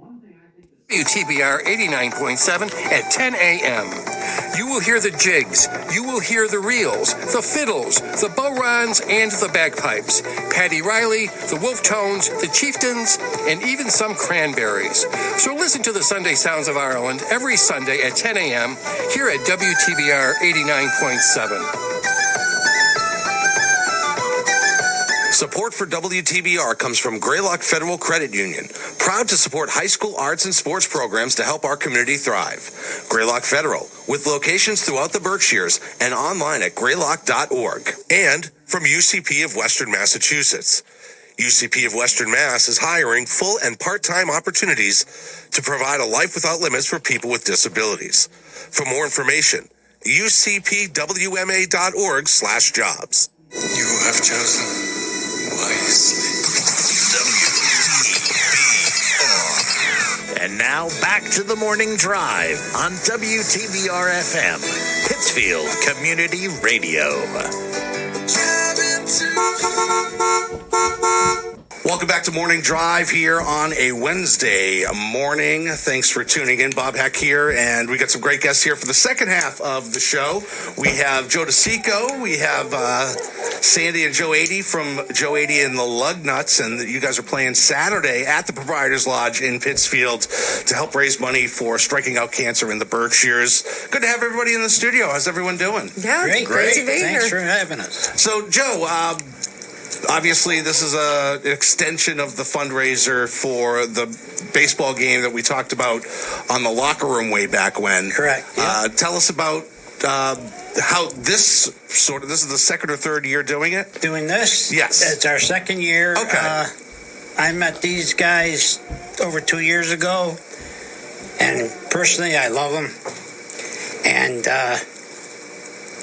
WTBR 89.7 at 10 a.m. You will hear the jigs, you will hear the reels, the fiddles, the bowrons, and the bagpipes. Paddy Riley, the Wolf Tones, the Chieftains, and even some cranberries. So listen to the Sunday Sounds of Ireland every Sunday at 10 a.m. here at WTBR 89.7. Support for WTBR comes from Greylock Federal Credit Union, proud to support high school arts and sports programs to help our community thrive. Greylock Federal, with locations throughout the Berkshires and online at greylock.org. And from UCP of Western Massachusetts. UCP of Western Mass is hiring full and part-time opportunities to provide a life without limits for people with disabilities. For more information, ucpwma.org/jobs. You have chosen wisely. WTBR. And now back to the morning drive on WTBR FM, Pittsfield Community Radio. Welcome back to Morning Drive here on a Wednesday morning. Thanks for tuning in. Bob Heck here, and we got some great guests here for the second half of the show. We have Joe DiCicco, we have Sandy and Joe Adee from Joe Adee and the Lugnuts, and you guys are playing Saturday at the Proprietor's Lodge in Pittsfield to help raise money for striking out cancer in the Berkshires. Good to have everybody in the studio. How's everyone doing? Yeah, great to be here. Thanks for having us. So, Joe, obviously, this is an extension of the fundraiser for the baseball game that we talked about on the locker room way back when. Correct. Yeah. Tell us about how this is the second or third year doing it? Doing this? Yes. It's our second year. Okay. I met these guys over 2 years ago, and personally, I love them. And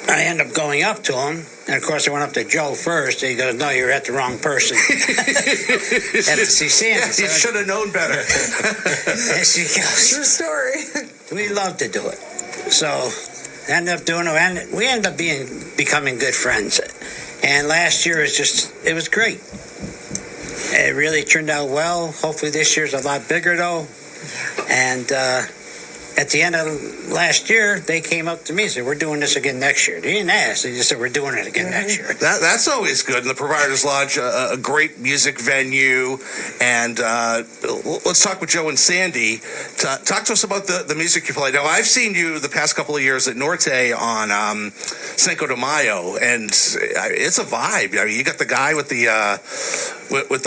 I ended up going up to them. And, of course, I went up to Joe first. And he goes, no, you're at the wrong person. Had to see Sandy. Yeah, you should have known better. And she goes, true story. We love to do it. So I ended up doing it. And we ended up becoming good friends. And last year it was great. It really turned out well. Hopefully this year's a lot bigger, though. And at the end of last year, they came up to me and said, we're doing this again next year. They didn't ask. They just said, we're doing it again next year. That's always good. And the Proprietor's Lodge, a great music venue. And let's talk with Joe and Sandy. Talk to us about the music you play. Now, I've seen you the past couple of years at Norte on Cinco de Mayo, and it's a vibe. I mean, you got the guy with the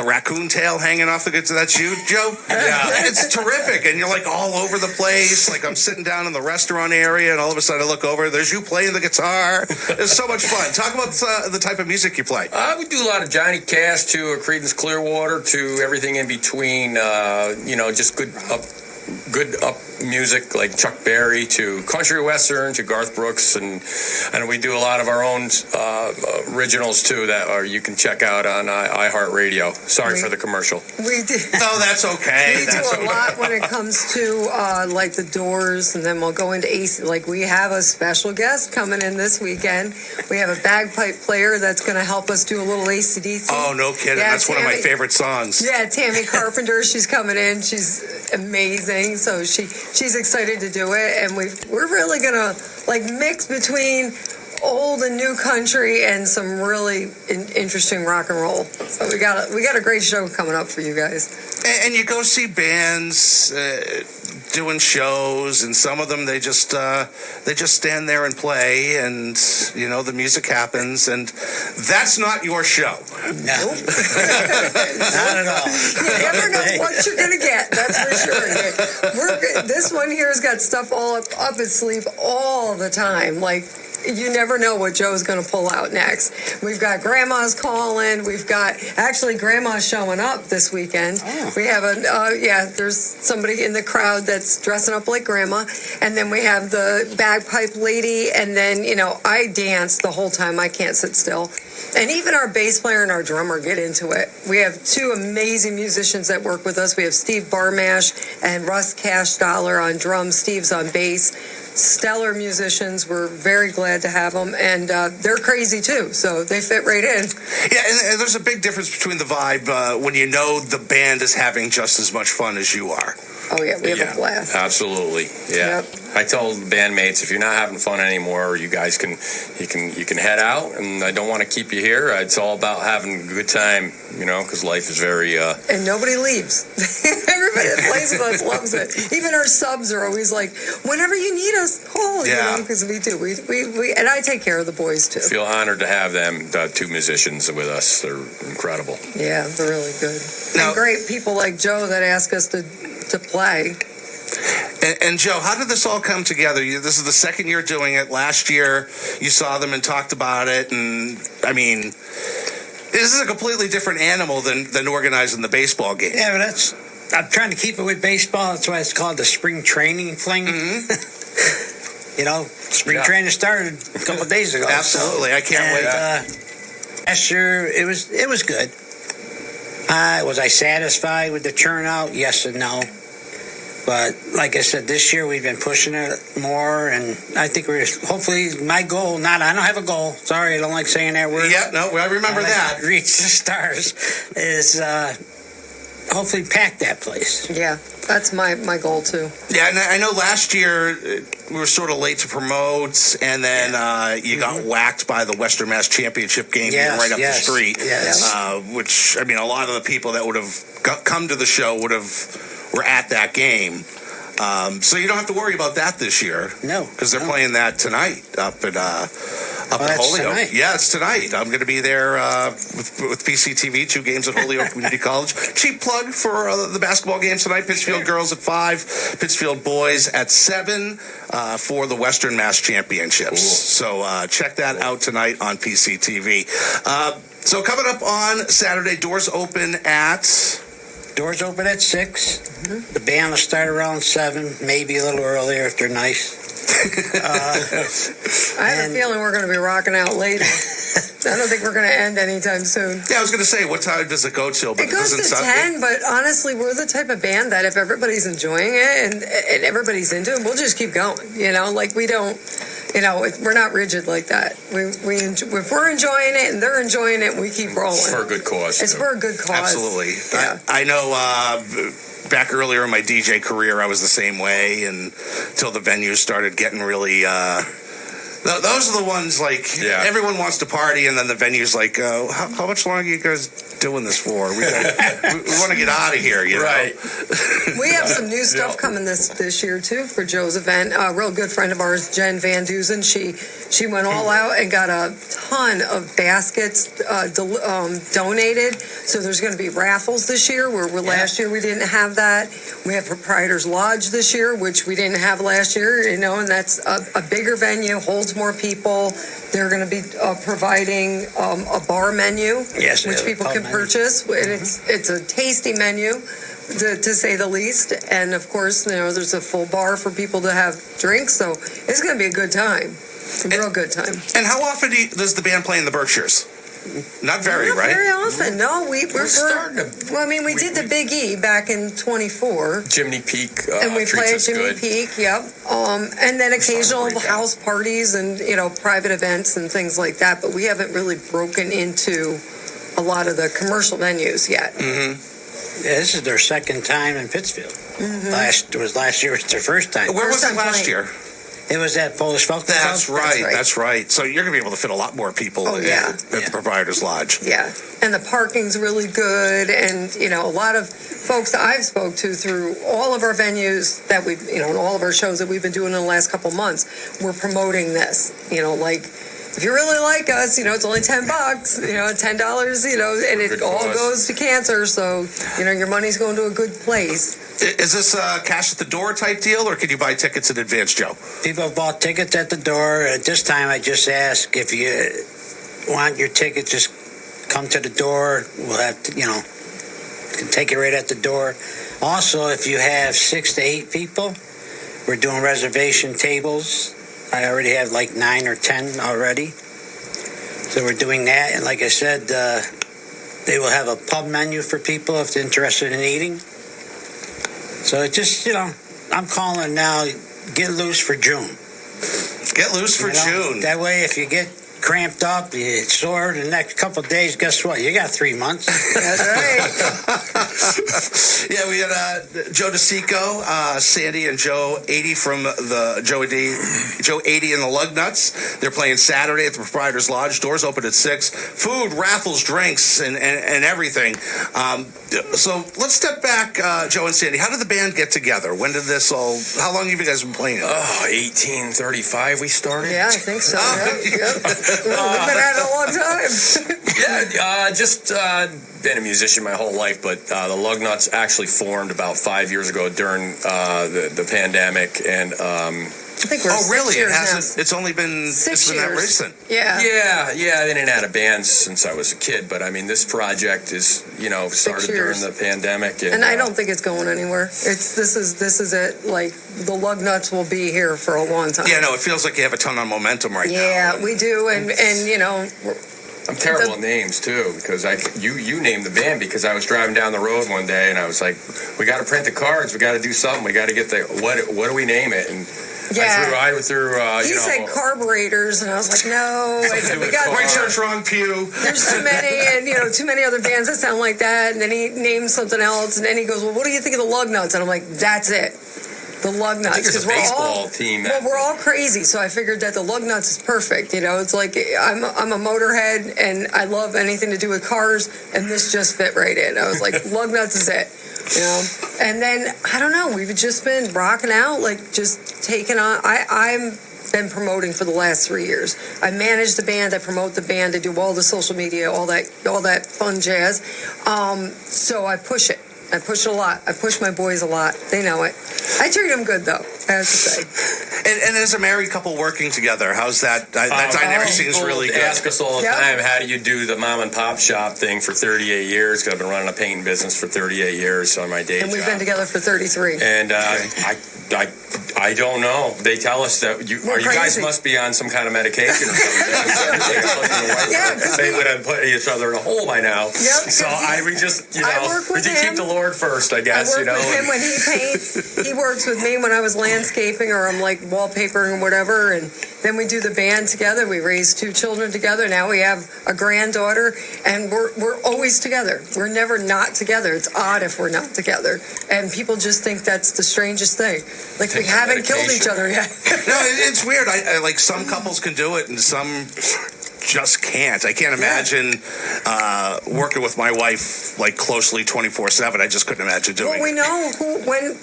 raccoon tail hanging off the good. So that's you, Joe? Yeah. It's terrific. And you're like all over the place. Like I'm sitting down in the restaurant area, and all of a sudden I look over, there's you playing the guitar. It's so much fun. Talk about the type of music you play. We do a lot of Johnny Cash to Creedence Clearwater to everything in between. Just good up music like Chuck Berry to country western to Garth Brooks, and we do a lot of our own originals too that you can check out on iHeartRadio. Sorry for the commercial. We do. No, that's okay. We do a lot when it comes to like the Doors, and then we'll go into AC. Like we have a special guest coming in this weekend. We have a bagpipe player that's going to help us do a little AC/DC. Oh, no kidding. Yeah, that's one of my favorite songs. Yeah, Tammy Carpenter. She's coming in. She's amazing. So she's excited to do it, and we're really gonna like mix between old and new country and some really interesting rock and roll. So we got a great show coming up for you guys. And you go see bands doing shows, and some of them they just stand there and play, and the music happens, and that's not your show. No, not at all. You never know what you're gonna get. That's for sure. This one here has got stuff all up its sleeve all the time. Like you never know what Joe's going to pull out next. We've got grandmas calling. We've got actually grandma's showing up this weekend. Oh. We have there's somebody in the crowd that's dressing up like grandma, and then we have the bagpipe lady, and then I dance the whole time. I can't sit still. And even our bass player and our drummer get into it. We have two amazing musicians that work with us. We have Steve Barmash and Russ Cash Dollar on drums. Steve's on bass. stellar musicians. We're very glad to have them, and they're crazy too, so they fit right in. Yeah, and there's a big difference between the vibe when you know the band is having just as much fun as you are. Oh yeah, we have a blast. Absolutely. Yeah. Yep. I tell bandmates, if you're not having fun anymore, you guys can head out, and I don't want to keep you here. It's all about having a good time, because life is very and nobody leaves. Everybody that plays with us loves it. Even our subs are always like, whenever you need us, call. Because we do. We and I take care of the boys too. feel honored to have them, two musicians with us. They're incredible. Yeah, they're really good. Now, and great people like Joe that ask us to play. And Joe, how did this all come together? This is the second year doing it. Last year, you saw them and talked about it, and I mean, this is a completely different animal than organizing the baseball game. Yeah, but I'm trying to keep it with baseball. That's why it's called the spring training fling. Mm-hmm. Spring training started a couple of days ago. Absolutely, I can't wait. Last year, it was good. Was I satisfied with the turnout? Yes and no. But like I said, this year we've been pushing it more, and I think hopefully my goal, I don't have a goal. Sorry, I don't like saying that word. Yeah, no, I remember that. Reach the stars is hopefully pack that place. Yeah, that's my goal too. Yeah, and I know last year we were sort of late to promote, and then you got whacked by the Western Mass Championship game right up the street. Yes. Which, I mean, a lot of the people that would have come to the show were at that game. So you don't have to worry about that this year. No. Because they're playing that tonight up at Holyoke. Tonight. Yeah, it's tonight. I'm going to be there with PCTV, 2 games at Holyoke Community College. Cheap plug for the basketball games tonight. Pittsfield girls at 5, Pittsfield boys at 7 for the Western Mass Championships. Cool. So check that out tonight on PCTV. So coming up on Saturday, doors open at 6. The band will start around 7, maybe a little earlier if they're nice. I have a feeling we're going to be rocking out later. I don't think we're going to end anytime soon. Yeah, I was going to say, what time does it go till? But it goes to 10, but honestly, we're the type of band that if everybody's enjoying it and everybody's into it, we'll just keep going. Like we don't, we're not rigid like that. If we're enjoying it and they're enjoying it, we keep rolling. It's for a good cause. It's for a good cause. Absolutely. Yeah. I know back earlier in my DJ career, I was the same way until the venues started getting really... those are the ones, everyone wants to party, and then the venue's like, how much longer are you guys doing this for? We want to get out of here, Right. We have some new stuff coming this year, too, for Joe's event. A real good friend of ours, Jen Van Duzen, she went all out and got a ton of baskets donated. So there's going to be raffles this year, where last year we didn't have that. We have Proprietor's Lodge this year, which we didn't have last year, and that's a bigger venue, holds more people. They're going to be providing a bar menu, which people can purchase. And it's a tasty menu, to say the least. And of course, there's a full bar for people to have drinks. So it's going to be a good time. A real good time. And how often does the band play in the Berkshires? Not very, right? Very often. No, we're starting to. Well, I mean, we did the Big E back in 24. Chimney Peak. And we played Chimney good. Peak, yep. And then occasional house parties and, private events and things like that. But we haven't really broken into a lot of the commercial venues yet. Mm-hmm. Yeah, this is their second time in Pittsfield. Mm-hmm. Last year was their first time. Where was it last year? It was at Polish Folk Club. That's right. So you're going to be able to fit a lot more people at the Proprietor's Lodge. Yeah, and the parking's really good, and a lot of folks that I've spoke to through all of our venues that we've, and all of our shows that we've been doing in the last couple months, we're promoting this. If you really like us, it's only $10, $10, and it all goes to cancer. So, your money's going to a good place. Is this a cash at the door type deal, or can you buy tickets in advance, Joe? People have bought tickets at the door. At this time, I just ask if you want your ticket, just come to the door. We'll have to, can take it right at the door. Also, if you have 6 to 8 people, we're doing reservation tables. I already have 9 or 10 already. So we're doing that. And like I said, they will have a pub menu for people if they're interested in eating. So it just, I'm calling now, get loose for June. Get loose for June. That way, if you get cramped up, you sore the next couple of days, guess what? You got 3 months. That's right. Yeah, we had Joe DiCicco, Sandy, and Joe Adee from the Joe Adee and the Lugnuts. They're playing Saturday at the Proprietor's Lodge. Doors open at 6. Food, raffles, drinks, and everything. So let's step back, Joe and Sandy. How did the band get together? When did this all? How long have you guys been playing? 1835 we started. Yeah, I think so. Yep. We've been at it a long time. Just been a musician my whole life, but the Lugnuts actually formed about 5 years ago during the pandemic, and I think we're really? 6 years It hasn't. now. It's only been. 6 It's been that years. recent. Yeah. Yeah, I didn't had a band since I was a kid, but I mean, this project is, started during the pandemic, And I don't think it's going anywhere. This is it. Like the Lugnuts will be here for a long time. Yeah, no, it feels like you have a ton of momentum right now. Yeah, we do, and I'm terrible at names too, because you named the band because I was driving down the road one day and I was like, we got to print the cards, we got to do something, we got to get what do we name it? And yeah. I threw He said carburetors, and I was like, no. I said, we got Right church, wrong pew. There's too many, and too many other bands that sound like that. And then he named something else, and then he goes, well, what do you think of the Lugnuts? And I'm like, that's it. The Lugnuts. I think there's a baseball team. Well, we're all crazy, so I figured that the Lugnuts is perfect. It's like I'm a motorhead, and I love anything to do with cars, and this just fit right in. I was like, Lugnuts is it. And then I don't know. We've just been rocking out, like just taking on. I've been promoting for the last 3 years. I manage the band. I promote the band. I do all the social media, all that fun jazz. So I push it. I push a lot. I push my boys a lot. They know it. I treat them good, though, I have to say. And as a married couple working together, how's that? That dynamic seems really good. Ask us all the time, how do you do the mom and pop shop thing for 38 years? Because I've been running a painting business for 38 years on my day job. And we've been together for 33. And I don't know. They tell us that you guys must be on some kind of medication or something. They would have put each other in a hole by now. Yep, so we just, we keep the Lord first, I guess. I work with him when he paints. He works with me when I was landscaping or I'm like wallpapering or whatever. And then we do the band together. We raise 2 children together. Now we have a granddaughter, and we're always together. We're never not together. It's odd if we're not together. And people just think that's the strangest thing. Like we haven't killed each other yet. No, it's weird. I like some couples can do it and some just can't. I can't imagine working with my wife like closely 24/7. I just couldn't imagine doing it. Well, we know when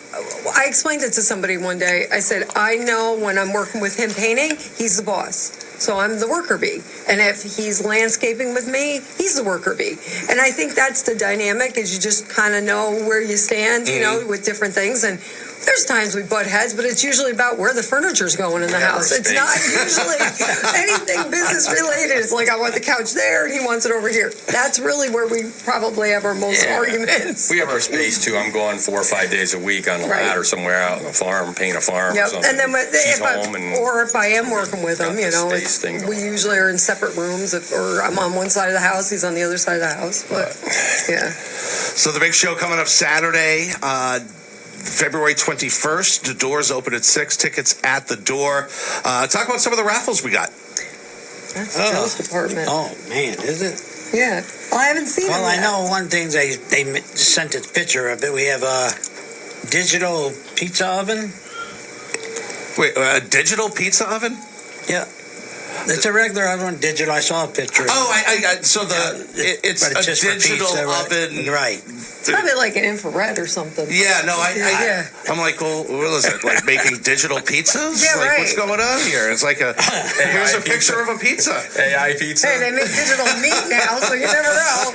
I explained it to somebody one day. I said, I know when I'm working with him painting, he's the boss. So I'm the worker bee. And if he's landscaping with me, he's the worker bee. And I think that's the dynamic, is you just kind of know where you stand, with different things. And there's times we butt heads, but it's usually about where the furniture's going in the house. It's not usually anything business related. It's like, I want the couch there, and he wants it over here. That's really where we probably have our most arguments. We have our space, too. I'm going 4 or 5 days a week on the ladder somewhere out on the farm, paint a farm or something. And then if I am working with him, we usually are in separate rooms. Or I'm on one side of the house, he's on the other side of the house. But, yeah. So the big show coming up Saturday, February 21st. The doors open at 6. Tickets at the door. Talk about some of the raffles we got. That's the Joe's department. Oh, man, is it? Yeah. Well, I haven't seen it Well, I yet. know one thing, they sent a picture of it. We have a digital pizza oven. Wait, a digital pizza oven? Yeah. It's a regular oven, digital. I saw a picture. Oh, it's a digital oven. Right. It's probably like an infrared or something. Yeah, no, I'm like, well, what is it? Like making digital pizzas? Yeah, like, what's going on here? It's like here's a picture of a pizza. AI pizza. Hey, they make digital meat now, so you never know.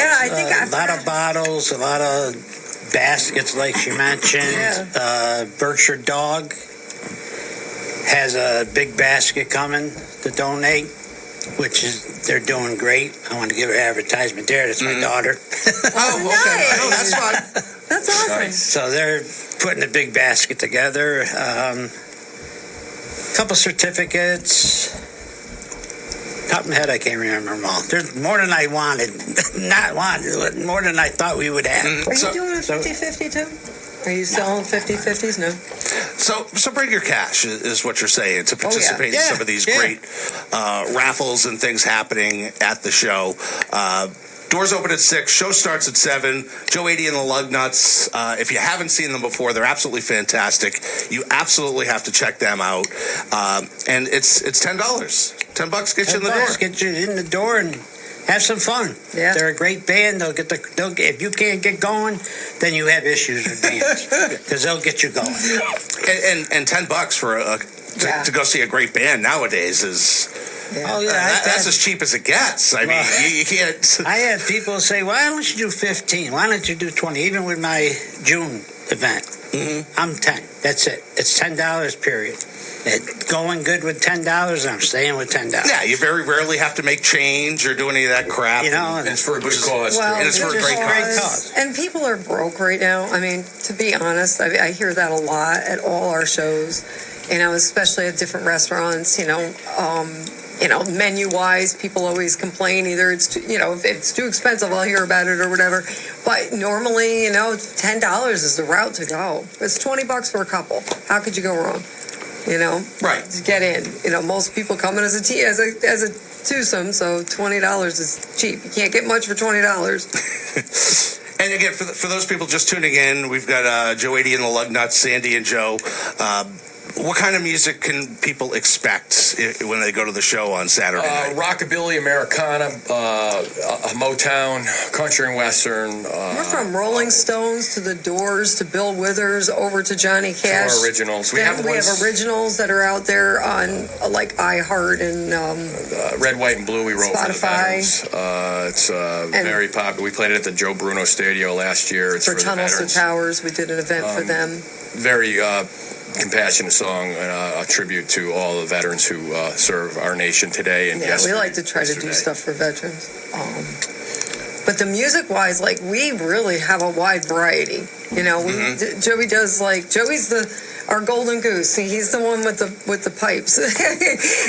I think a lot of bottles, a lot of baskets, like she mentioned. Yeah. Berkshire Dog has a big basket coming to donate, which they're doing great. I want to give her advertisement there. That's my daughter. Oh, okay. Nice. No, that's fun. That's awesome. Nice. So they're putting a big basket together. Couple certificates. Top of my head, I can't remember them all. There's more than I wanted. Not wanted, but more than I thought we would have. Are you doing a 50-50 too? Are you selling 50/50s? No. So bring your cash is what you're saying to participate in some of these great raffles and things happening at the show. Doors open at 6. Show starts at 7. Joe, Adee, and the Lugnuts. If you haven't seen them before, they're absolutely fantastic. You absolutely have to check them out. And it's $10. $10 gets you in the door. Get you in the door and have some fun. Yeah. They're a great band. If you can't get going, then you have issues with bands because they'll get you going. And $10 for to go see a great band nowadays is. Yeah. Oh yeah, that's as cheap as it gets. I mean, you can't. I had people say, "Why don't you do 15? Why don't you do 20?" Even with my June event, I'm 10. That's it. It's $10. Period. Going good with $10. I'm staying with $10. Yeah, you very rarely have to make change or do any of that crap. You know, And it's for a good cause. Well, And it's for a great cause. And people are broke right now. I mean, to be honest, I hear that a lot at all our shows. Especially at different restaurants. Menu-wise, people always complain. Either it's too, if it's too expensive, I'll hear about it or whatever. But normally, $10 is the route to go. It's $20 for a couple. How could you go wrong? Right. To get in. Most people come in as a twosome, so $20 is cheap. You can't get much for $20. And again, for those people just tuning in, we've got Joe, Adee, and the Lugnuts, Sandy and Joe. What kind of music can people expect when they go to the show on Saturday night? Rockabilly, Americana, Motown, country and western. We're from Rolling Stones to the Doors to Bill Withers over to Johnny Cash. Some originals. We Then have we have originals that are out there on like iHeart and Red, White, and Blue. We wrote Spotify. for the veterans. It's very popular. We played it at the Joe Bruno Studio last year. It's for for the Tunnels to veterans. Towers. We did an event for them. Very compassionate song, a tribute to all the veterans who serve our nation today and Yeah, we like to try to do stuff for veterans. But the music-wise, we really have a wide variety. Joey does Joey's our golden goose. He's the one with the pipes.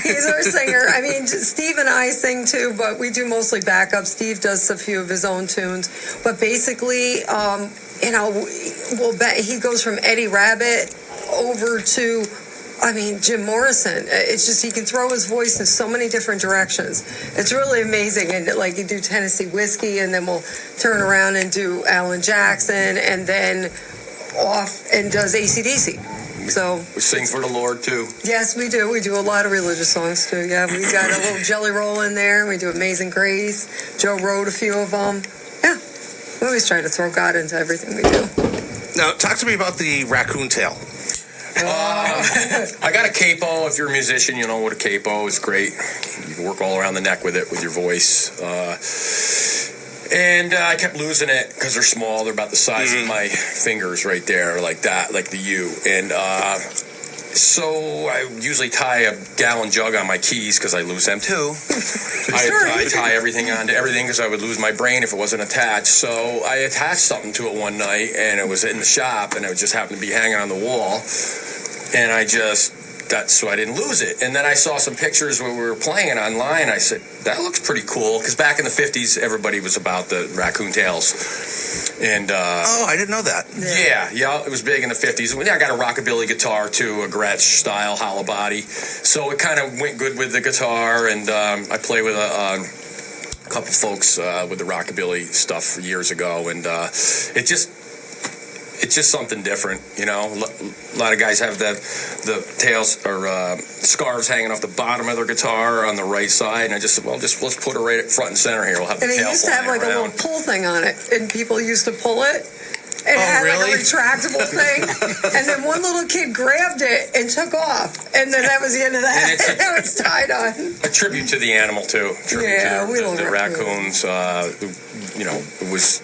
He's our singer. I mean, Steve and I sing too, but we do mostly backup. Steve does a few of his own tunes, but basically, he goes from Eddie Rabbit over to, Jim Morrison. It's just he can throw his voice in so many different directions. It's really amazing. And you do Tennessee Whiskey, and then we'll turn around and do Alan Jackson, and then off and does AC/DC. So we sing for the Lord too. Yes, we do. We do a lot of religious songs too. Yeah, we got a little Jelly Roll in there. We do Amazing Grace. Joe wrote a few of them. Yeah, we always try to throw God into everything we do. Now, talk to me about the raccoon tail. I got a capo. If you're a musician, you know what a capo is. Great. You can work all around the neck with it with your voice. And I kept losing it because they're small. They're about the size of my fingers right there, like that, like the U. And so I usually tie a gallon jug on my keys because I lose them too. I tie everything onto everything because I would lose my brain if it wasn't attached. So I attached something to it one night, and it was in the shop, and it just happened to be hanging on the wall. And so I didn't lose it. And then I saw some pictures where we were playing online. I said, that looks pretty cool. Because back in the 50s, everybody was about the raccoon tails. And I didn't know that. Yeah, it was big in the 50s. I got a rockabilly guitar too, a Gretsch style hollow body. So it kind of went good with the guitar. And I play with a couple folks with the rockabilly stuff years ago. And it's just something different, A lot of guys have the tails or scarves hanging off the bottom of their guitar on the right side, and I just said, let's put it right front and center here. We'll have the tail. And it used to have a little pull thing on it, and people used to pull it. It had a retractable thing, and then one little kid grabbed it and took off, and then that was the end of that. It was tied on. A tribute to the animal too. We love the raccoons. It was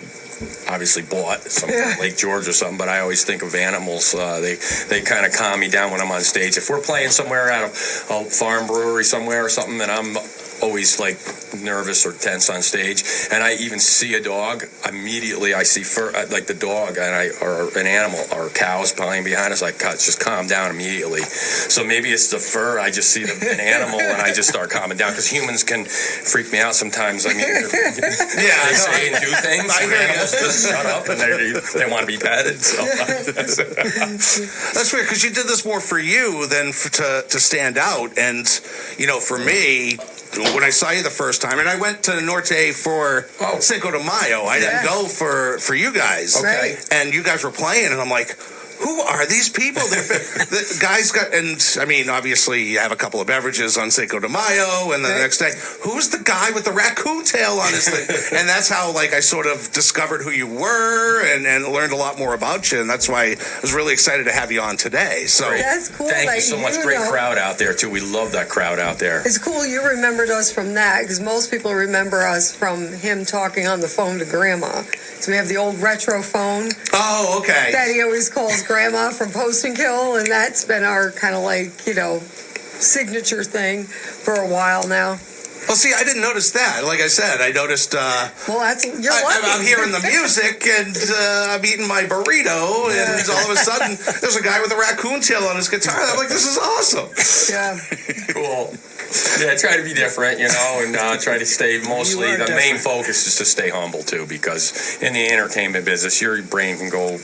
obviously bought from Lake George or something, but I always think of animals. They kind of calm me down when I'm on stage. If we're playing somewhere at a farm brewery somewhere or something, and I'm always nervous or tense on stage, and I even see a dog, immediately I see like the dog or an animal or cows playing behind us, like just calm down immediately. So maybe it's the fur. I just see an animal and I just start calming down, because humans can freak me out sometimes. I mean, they say and do things, and animals just shut up and they want to be petted. So that's weird, because you did this more for you than to stand out. And for me, when I saw you the first time, and I went to Norte for Cinco de Mayo, I didn't go for you guys. Okay. And you guys were playing, and I'm like, who are these people? The guys got, and I mean, obviously you have a couple of beverages on Cinco de Mayo, and then the next day, who's the guy with the raccoon tail on his thing? And that's how, I sort of discovered who you were and learned a lot more about you, and that's why I was really excited to have you on today. So that's cool. Thank you so much. Great crowd out there too. We love that crowd out there. It's cool you remembered us from that, because most people remember us from him talking on the phone to Grandma. So we have the old retro phone. Oh, okay. That he always calls Grandma from Post and Kill, and that's been our kind of signature thing for a while now. Well, see, I didn't notice that. Like I said, I noticed. Well, you're lucky. I'm hearing the music, and I'm eating my burrito, and all of a sudden, there's a guy with a raccoon tail on his guitar. I'm like, this is awesome. Yeah. Cool. Yeah, try to be different, and try to stay mostly. The main focus is to stay humble too, because in the entertainment business, your brain can go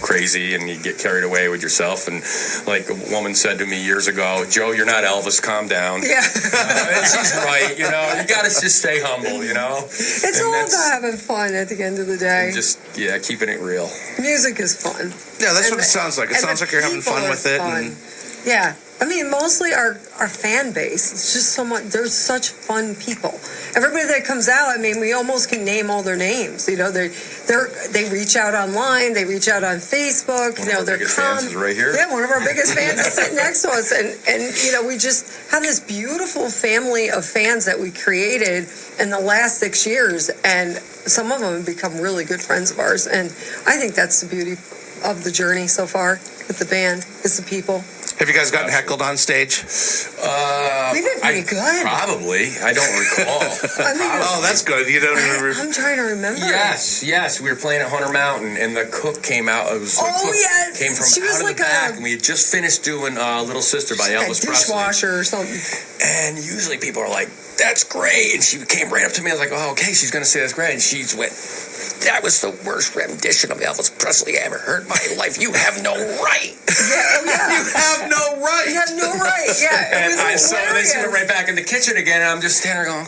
crazy and you get carried away with yourself. And like a woman said to me years ago, Joe, you're not Elvis, calm down. Yeah. And she's right, you got to just stay humble, It's all about having fun at the end of the day. Just, keeping it real. Music is fun. Yeah, that's what it sounds like. It sounds like you're having fun with it. And yeah. I mean, mostly our fan base. It's just so much. They're such fun people. Everybody that comes out, I mean, we almost can name all their names. They reach out online. They reach out on Facebook. One of our biggest fans is right here. Yeah, one of our biggest fans is sitting next to us, and we just have this beautiful family of fans that we created in the last 6 years, and some of them have become really good friends of ours. And I think that's the beauty of the journey so far with the band, is the people. Have you guys gotten heckled on stage? We've been pretty good. Probably. I don't recall. Oh, that's good. You don't remember. I'm trying to remember. Yes. We were playing at Hunter Mountain, and the cook came out. It was yes. Came from she was out like of the back, and we had just finished doing Little Sister by Elvis Presley. Dishwasher or something. And usually people are like, that's great. And she came right up to me. I was like, oh, okay, she's going to say that's great. And she went, that was the worst rendition of Elvis Presley I ever heard in my life. You have no right. Yeah. You have no right. You have no right. Yeah. And so then she went right back in the kitchen again, and I'm just standing there going,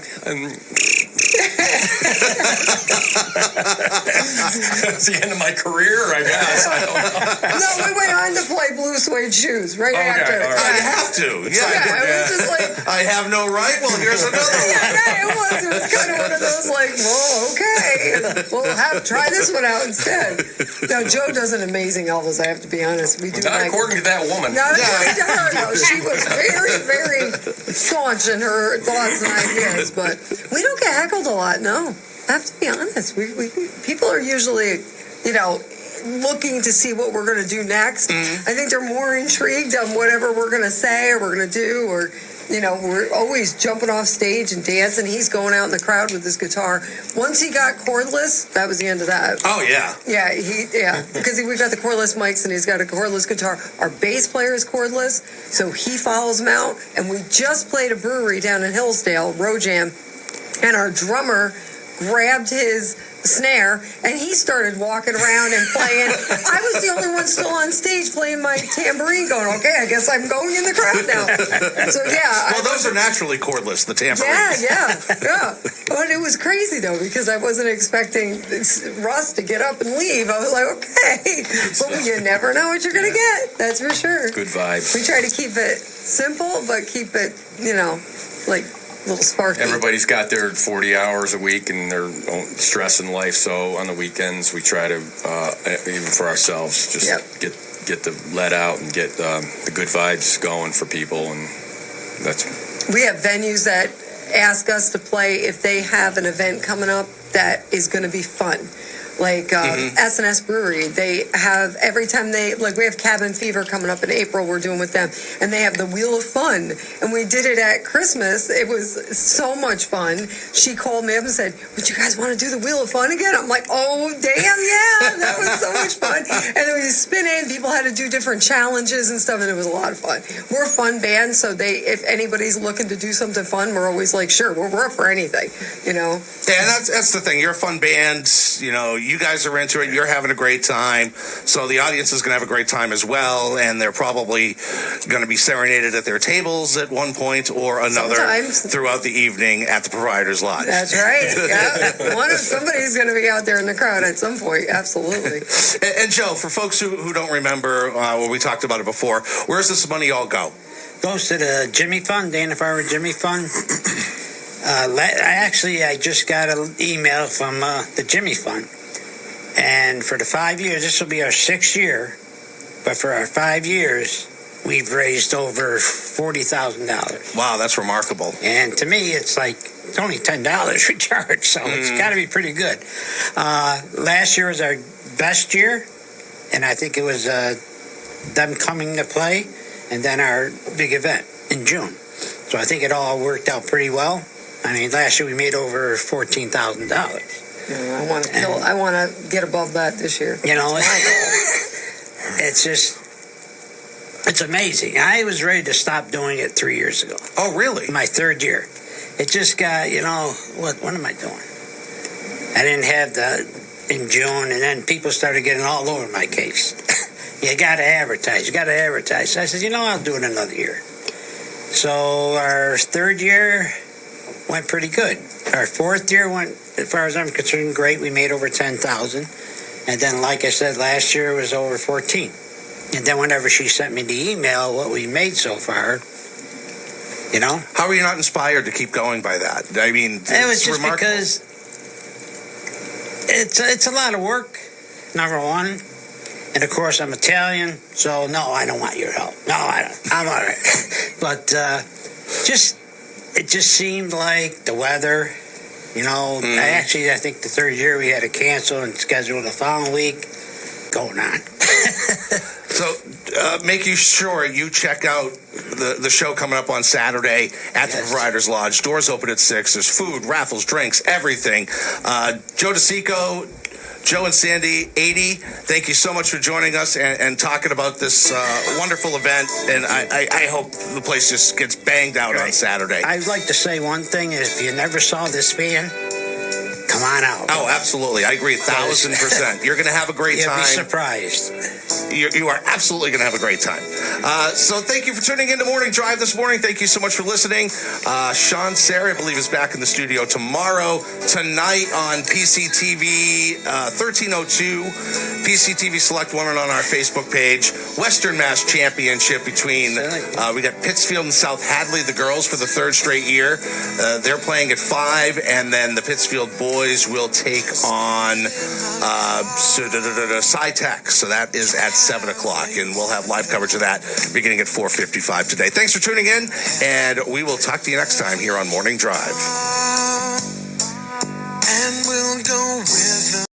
That's the end of my career, I guess. I don't know. No, we went on to play Blue Suede Shoes right after. All right. I have to. Yeah. It was just like, I have no right. Well, here's another one. yeah, it was kind of one of those like, well, okay, we'll try this one out instead. Now, Joe does an amazing Elvis, I have to be honest. We do Not according to that woman. Not according to her, no. She was very, very staunch in her thoughts and ideas, but we don't get heckled a lot, no. I have to be honest. We people are usually, looking to see what we're going to do next. I think they're more intrigued on whatever we're going to say or we're going to do, or we're always jumping off stage and dancing. He's going out in the crowd with his guitar. Once he got cordless, that was the end of that. Oh, yeah. Yeah, because we've got the cordless mics and he's got a cordless guitar. Our bass player is cordless, so he follows him out. And we just played a brewery down in Hillsdale, Row Jam, and our drummer grabbed his snare and he started walking around and playing. I was the only one still on stage playing my tambourine, going, okay, I guess I'm going in the crowd now. So yeah. Well, those are naturally cordless, the tambourine. Yeah. But it was crazy though, because I wasn't expecting Russ to get up and leave. I was like, okay, but you never know what you're gonna get. That's for sure. Good vibes. We try to keep it simple, but keep it, like little sparky. Everybody's got their 40 hours a week and their own stress in life. So on the weekends, we try to, even for ourselves, just get the let out and get the good vibes going for people. And we have venues that ask us to play if they have an event coming up that is going to be fun. Like S&S Brewery, they have, every time we have Cabin Fever coming up in April, we're doing with them, and they have the Wheel of Fun, and we did it at Christmas. It was so much fun. She called me up and said, would you guys want to do the Wheel of Fun again? I'm like, oh, damn, yeah, that was so much fun. And then we spin it, and people had to do different challenges and stuff, and it was a lot of fun. We're a fun band, so if anybody's looking to do something fun, we're always like, sure, we're up for anything, Yeah, and that's the thing. You're a fun band. You guys are into it. You're having a great time. So the audience is going to have a great time as well, and they're probably going to be serenaded at their tables at one point or another throughout the evening at the Proprietor's Lodge. That's right. Yeah. Somebody's going to be out there in the crowd at some point. Absolutely. And Joe, for folks who don't remember when we talked about it before, where's this money all go? Goes to the Jimmy Fund, Dana-Farber Jimmy Fund. I just got an email from the Jimmy Fund. And for the 5 years, this will be our 6th year, but for our 5 years, we've raised over $40,000. Wow, that's remarkable. And to me, it's only $10 we charge, so it's got to be pretty good. Last year was our best year, and I think it was them coming to play, and then our big event in June. So I think it all worked out pretty well. I mean, last year we made over $14,000. I want to get above that this year. It's amazing. I was ready to stop doing it 3 years ago. Oh, really? My 3rd year. It just got, what am I doing? I didn't have in June, and then people started getting all over my case. You got to advertise. I said, I'll do it another year. So our 3rd year went pretty good. Our 4th year went, as far as I'm concerned, great. We made over 10,000. And then, like I said, last year it was over 14. And then whenever she sent me the email, what we made so far, How are you not inspired to keep going by that? I mean, it was just remarkable. Because it's a lot of work, number one. And, of course, I'm Italian, so, no, I don't want your help. No, I don't. I'm all right. But it just seemed like the weather, I think the 3rd year we had to cancel and schedule the following week. Going on. So making sure you check out the show coming up on Saturday at the Proprietor's Lodge. Doors open at 6. There's food, raffles, drinks, everything. Joe DiCicco, Joe and Sandy, Adee, thank you so much for joining us and talking about this wonderful event. And I hope the place just gets banged out on Saturday. I'd like to say one thing. If you never saw this band, come on out. Oh, absolutely. I agree 1,000%. You're going to have a great time. You'll be surprised. You are absolutely going to have a great time. So thank you for tuning in to Morning Drive this morning. Thank you so much for listening. Sean Sarah, I believe, is back in the studio tomorrow. Tonight on PCTV 1302, PCTV Select Women on our Facebook page. Western Mass Championship between, we got Pittsfield and South Hadley, the girls, for the 3rd straight year. They're playing at 5, and then the Pittsfield boys will take on SciTech. So that is at 7 o'clock, and we'll have live coverage of that beginning at 4:55 today. Thanks for tuning in, and we will talk to you next time here on Morning Drive.